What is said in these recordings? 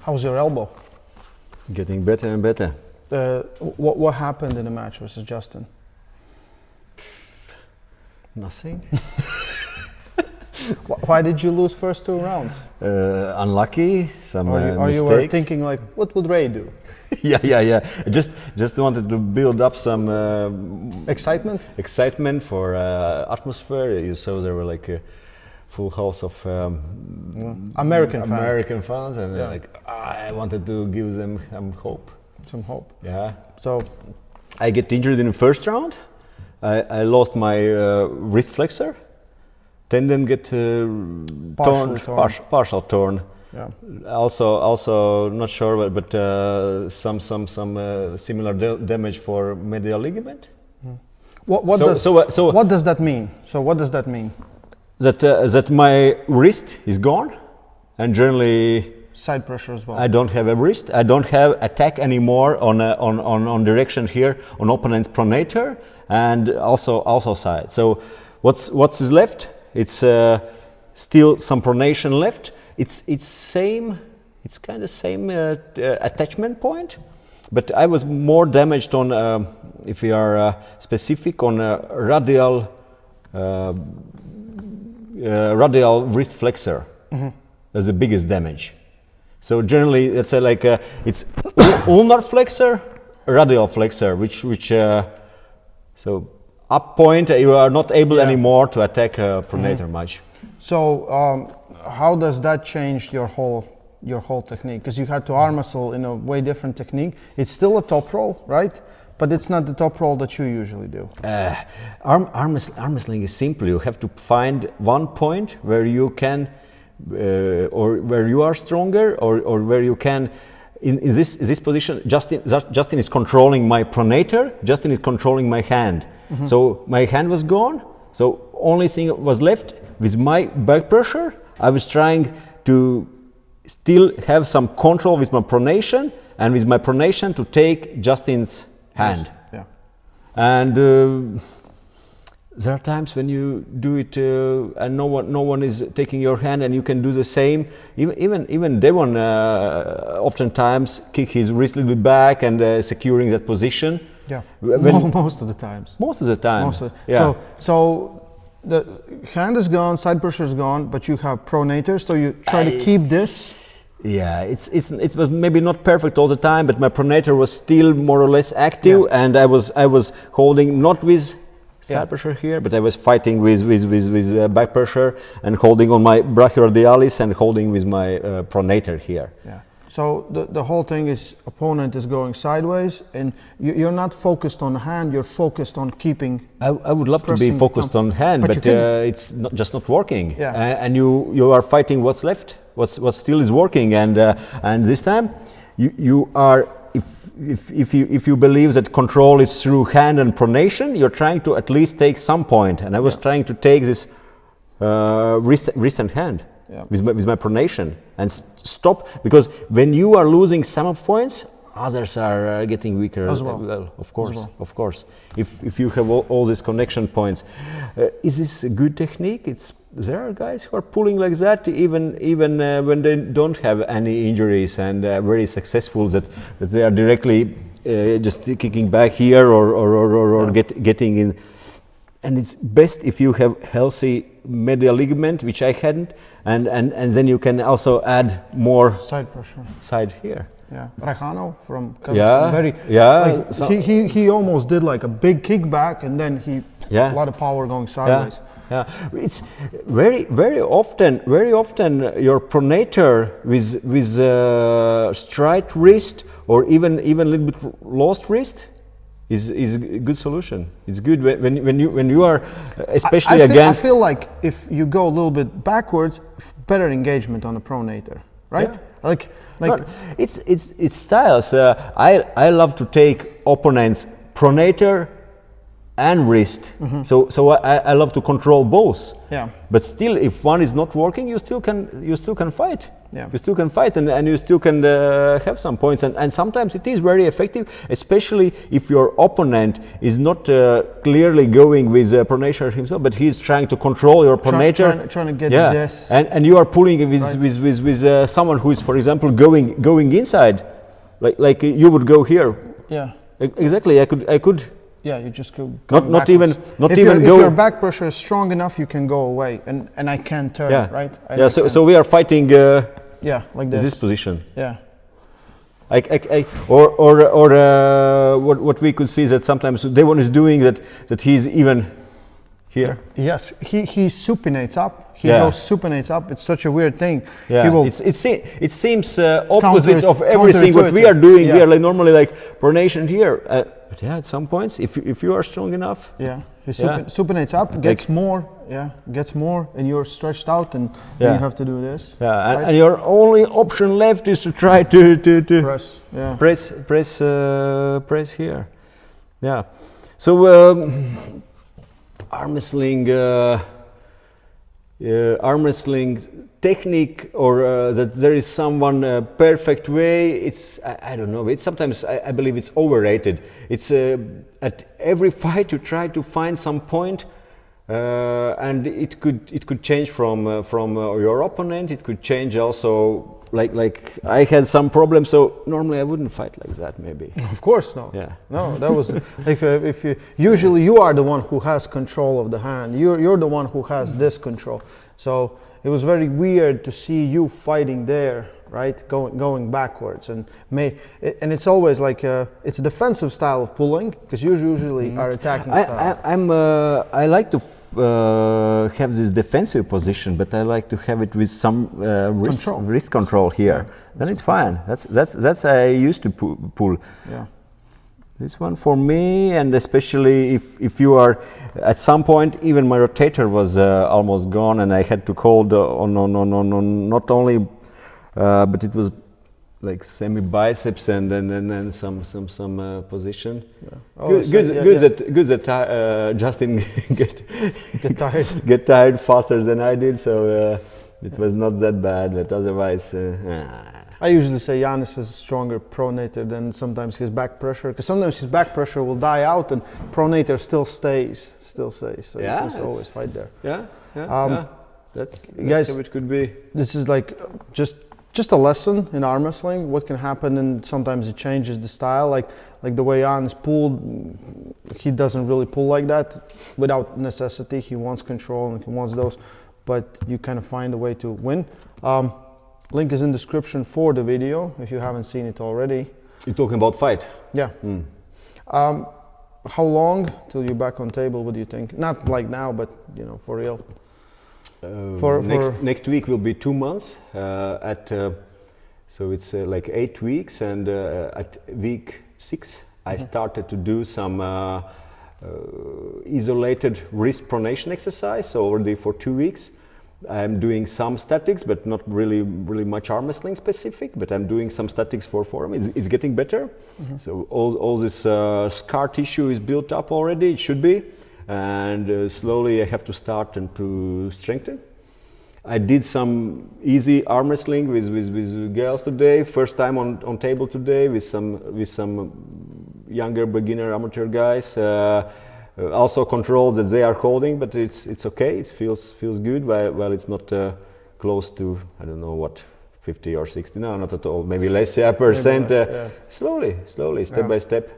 How's your elbow? Getting better and better. What happened in the match versus Justin? Nothing. Why did you lose first 2 rounds? Unlucky, some or you were thinking like, what would Ray do? yeah. Just wanted to build up some excitement for atmosphere. You saw there were like a full house of American fans, and like I wanted to give them hope. Some hope. Yeah. So I get injured in the first round. I lost my wrist flexor. Tendon get partial torn. Yeah. Also not sure, but some similar damage for medial ligament. What does that mean? So what does that mean? That my wrist is gone, and generally side pressure as well. I don't have a wrist. I don't have attack anymore on direction here on opponent's pronator, and also side. So what's left? It's still some pronation left. It's kind of same attachment point, but I was more damaged on if we are specific on radial wrist flexor. That's the biggest damage. So generally, it's it's ulnar flexor, radial flexor, which so up point you are not able anymore to attack pronator much. So how does that change your whole technique? Because you had to arm wrestle in a way different technique. It's still a Toproll, right? But it's not the Toproll that you usually do. Arm wrestling is simple. You have to find one point where you can, or where you are stronger, or where you can. In this position, Justin is controlling my pronator. Justin is controlling my hand. So my hand was gone. So only thing was left with my back pressure. I was trying to still have some control with my pronation, and with my pronation to take Justin's hand. Yes. Yeah. And there are times when you do it and no one is taking your hand, and you can do the same. Even Devon oftentimes kick his wrist a little bit back and securing that position. Yeah. Most of the times. Most of the time. Yeah. So the hand is gone, side pressure is gone, but you have pronator, so you try to keep this. Yeah, it was maybe not perfect all the time, but my pronator was still more or less active, and I was holding not with side pressure here, but I was fighting with back pressure and holding on my brachioradialis and holding with my pronator here. Yeah. So the whole thing is opponent is going sideways, and you're not focused on the hand. You're focused on keeping. I would love to be focused on hand, but it's just not working. Yeah. And you are fighting what's left, what still is working, and this time you are. If you believe that control is through hand and pronation, you're trying to at least take some point. And I was trying to take this wrist and hand with my pronation and stop, because when you are losing some of points, others are getting weaker as well. Of course. If you have all these connection points, is this a good technique? There are guys who are pulling like that even when they don't have any injuries and very successful, that they are directly just kicking back here or getting in. And it's best if you have healthy medial ligament, which I hadn't, and then you can also add more side pressure here. Yeah, Rajano from Kazakhstan. He almost did like a big kickback, and then a lot of power going sideways. Yeah, it's very often your pronator with straight wrist or even a little bit lost wrist is a good solution. It's good when you are especially against. I feel like if you go a little bit backwards, better engagement on the pronator, right? Yeah. Like it's styles. I love to take opponents' pronator and wrist. So I love to control both. Yeah. But still, if one is not working, you still can fight. Yeah. You still can fight, and you still can have some points, and sometimes it is very effective, especially if your opponent is not clearly going with pronator himself, but he's trying to control your pronator. Trying to get yeah. this. And you are pulling with Right. with someone who is, for example, going inside, like you would go here. Yeah. Exactly. I could. Yeah, you just go. Not even If go. your back pressure is strong enough, you can go away, and I can turn. Yeah. Right. Yeah. So we are fighting. Yeah, like this. This position. Yeah. What we could see is that sometimes Devon is doing that he's even here. Yes, he supinates up. He Yeah. goes supinates up. It's such a weird thing. Yeah, He will it seems opposite of everything what we counterintuitive. are doing. Yeah. We are like normally like pronation here. But yeah, at some points, if you are strong enough. Yeah, he Yeah. supinates up, gets more. Yeah, gets more, and you're stretched out, and then Yeah. you have to do this. Yeah, right? and your only option left is to try to Press. Yeah. press here. Yeah. So arm wrestling technique, or that there is someone perfect way. It's I don't know. It's sometimes I believe it's overrated. It's at every fight you try to find some point. And it could change from your opponent. It could change also. Like I had some problems, so normally I wouldn't fight like that. Maybe. Of course, no. Yeah. No, that was if you usually you are the one who has control of the hand. You're the one who has this control. So it was very weird to see you fighting there, right? Going backwards, and it's always like it's a defensive style of pulling, because you usually are attacking style. I like to have this defensive position, but I like to have it with some wrist control here. Yeah, then it's fine. That's I used to pull. Yeah. This one for me, and especially if you are at some point, even my rotator was almost gone, and I had to hold on not only, but it was like semi biceps and then some position. Yeah. Oh, good that Justin get tired faster than I did, so it was not that bad. But otherwise. I usually say Janis is stronger pronator than sometimes his back pressure, because sometimes his back pressure will die out and pronator still stays. So yeah, you can always fight there. Yeah. That's guys, how it could be. This is like just a lesson in arm wrestling. What can happen, and sometimes it changes the style. Like the way Janis pulled, he doesn't really pull like that without necessity. He wants control and he wants those, but you kind of find a way to win. Link is in description for the video if you haven't seen it already. You're talking about fight? Yeah. How long till you're back on table? What do you think? Not like now, but for real. Next week will be 2 months. So it's like 8 weeks, and at week 6 I started to do some isolated wrist pronation exercise. So already for 2 weeks. I'm doing some statics, but not really much arm wrestling specific. But I'm doing some statics for form. It's getting better. So all this scar tissue is built up already. It should be, and slowly I have to start and to strengthen. I did some easy arm wrestling with girls today. First time on table today with some younger beginner amateur guys. Also controls that they are holding, but it's okay. It feels good. While it's not close to, I don't know what, 50 or 60. No, not at all. Maybe less percent. Maybe less, Slowly, step by step.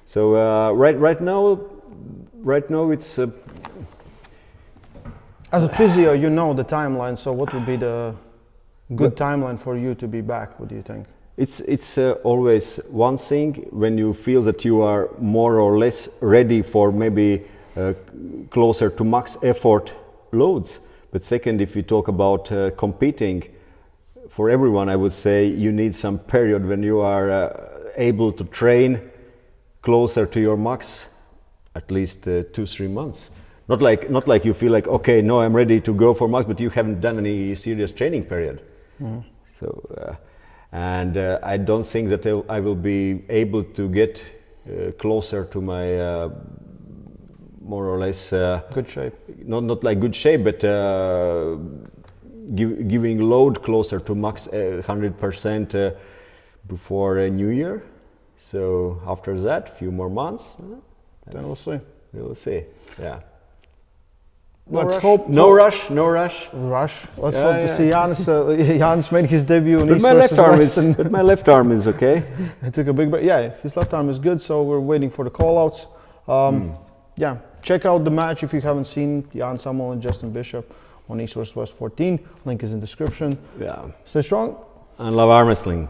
So right now it's. As a physio, you know the timeline. So what would be the good timeline for you to be back? What do you think? It's always one thing when you feel that you are more or less ready for maybe closer to max effort loads. But second, if you talk about competing, for everyone, I would say you need some period when you are able to train closer to your max, at least 2-3 months. Not like you feel like, okay, no, I'm ready to go for max, but you haven't done any serious training period. So. And I don't think that I will be able to get closer to my more or less good shape. Not like good shape, but giving load closer to max 100% before New Year. So after that, few more months. Then we'll see. We'll see. Yeah. Let's rush. hope. No rush. No rush. Rush. Let's Yeah, hope to see Janis. Janis made his debut in But East my versus left arm West. is. But my left arm is okay. He took a big break. Yeah, his left arm is good, so we're waiting for the call-outs. Yeah, check out the match if you haven't seen Janis Amolins and Justin Bishop on East vs. West 14. Link is in the description. Yeah. Stay strong. And love arm wrestling.